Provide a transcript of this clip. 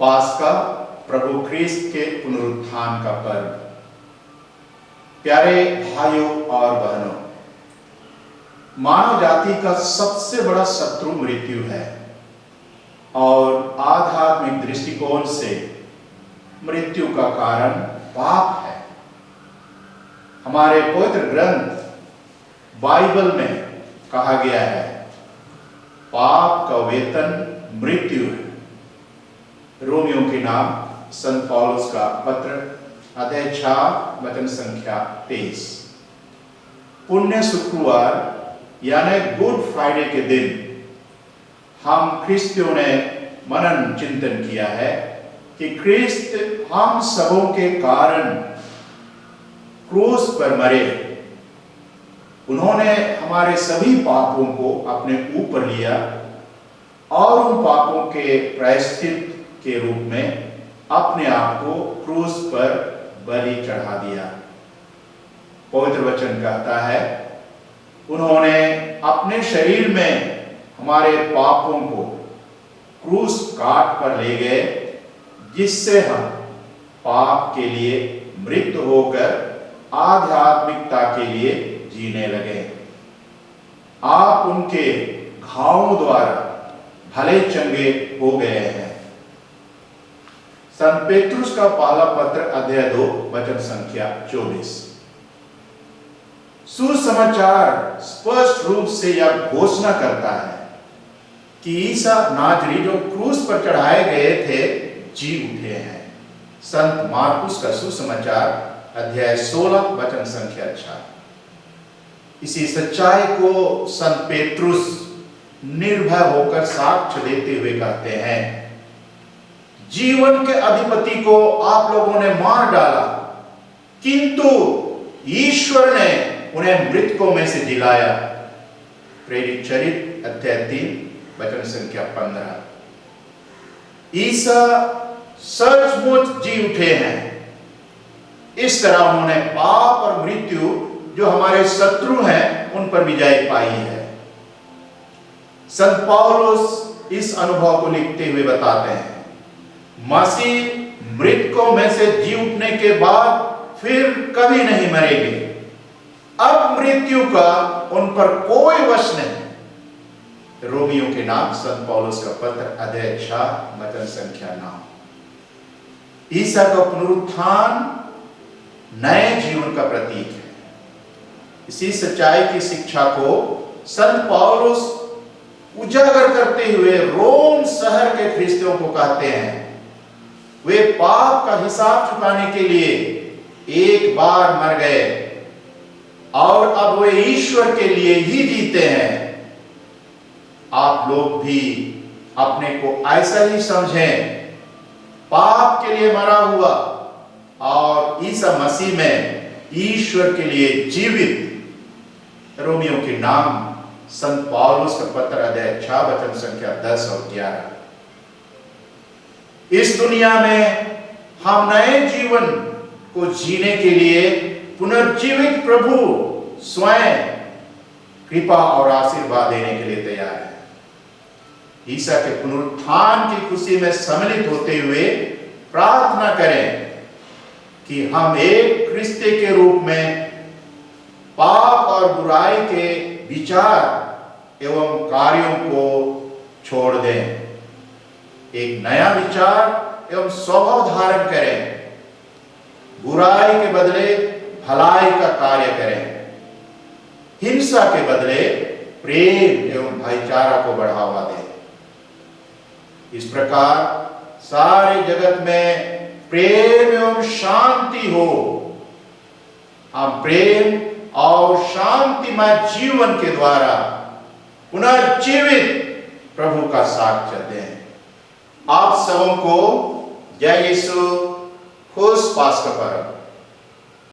पास्का प्रभु ख्रीस्त के पुनरुत्थान का पर्व। प्यारे भाइयों और बहनों, मानव जाति का सबसे बड़ा शत्रु मृत्यु है और आध्यात्मिक दृष्टिकोण से मृत्यु का कारण पाप है। हमारे पवित्र ग्रंथ बाइबल में कहा गया है, पाप का वेतन मृत्यु है। रोमियो के नाम संत पौलुस का पत्र अध्याय 6 वचन संख्या 23। पुण्य शुक्रवार यानी गुड फ्राइडे के दिन हम ख्रिस्तियों ने मनन चिंतन किया है कि ख्रिस्त हम सबों के कारण क्रूस पर मरे। उन्होंने हमारे सभी पापों को अपने ऊपर लिया और उन पापों के प्रायश्चित के रूप में अपने आप को क्रूस पर बलि चढ़ा दिया। पवित्र वचन कहता है, उन्होंने अपने शरीर में हमारे पापों को क्रूस काट पर ले गए, जिससे हम पाप के लिए मृत होकर आध्यात्मिकता के लिए जीने लगे। आप उनके घावों द्वारा भले चंगे हो गए हैं। संत पेतरुस का पहला पत्र अध्याय 2 वचन संख्या 24। सुसमाचार स्पष्ट रूप से यह घोषणा करता है कि ईसा नाजरी जो क्रूस पर चढ़ाए गए थे जी उठे हैं। संत मार्कुस का सुसमाचार अध्याय 16 वचन संख्या 6। इसी सच्चाई को संत पेतरुस निर्भय होकर साक्ष्य देते हुए कहते हैं, जीवन के अधिपति को आप लोगों ने मार डाला, किंतु ईश्वर ने उन्हें मृतकों में से जिलाया। प्रेरित चरित्र अध्याय 3 वचन संख्या 15। ईसा सचमुच जी उठे हैं। इस तरह उन्होंने पाप और मृत्यु जो हमारे शत्रु हैं उन पर विजय पाई है। संत पौलुस इस अनुभव को लिखते हुए बताते हैं, मसीह मृतकों में से जी उठने के बाद फिर कभी नहीं मरेंगे। अब मृत्यु का उन पर कोई वश नहीं। रोमियो के नाम संत पौलुस का पत्र अध्याय 6 वचन संख्या 9। ईसा का पुनरुत्थान नए जीवन का प्रतीक है। इसी सच्चाई की शिक्षा को संत पौलुस उजागर करते हुए रोम शहर के ख्रिस्तियों को कहते हैं, वे पाप का हिसाब चुकाने के लिए एक बार मर गए और अब वे ईश्वर के लिए ही जीते हैं। आप लोग भी अपने को ऐसा ही समझें, पाप के लिए मरा हुआ और ईसा मसीह में ईश्वर के लिए जीवित। रोमियो के नाम संत पौलुस का पत्र अध्याय 6 वचन संख्या 10 और 11। इस दुनिया में हम नए जीवन को जीने के लिए पुनर्जीवित प्रभु स्वयं कृपा और आशीर्वाद देने के लिए तैयार है। ईसा के पुनरुत्थान की खुशी में सम्मिलित होते हुए प्रार्थना करें कि हम एक ख्रिस्ती के रूप में पाप और बुराई के विचार एवं कार्यों को छोड़ दें, एक नया विचार एवं स्वभाव धारण करें, बुराई के बदले भलाई का कार्य करें, हिंसा के बदले प्रेम एवं भाईचारा को बढ़ावा दें। इस प्रकार सारे जगत में प्रेम एवं शांति हो। हम प्रेम और शांतिमय जीवन के द्वारा पुनर्जीवित प्रभु का साक्ष्य दें। आप सबों को जय यीशु, खुश पास्का पर्व।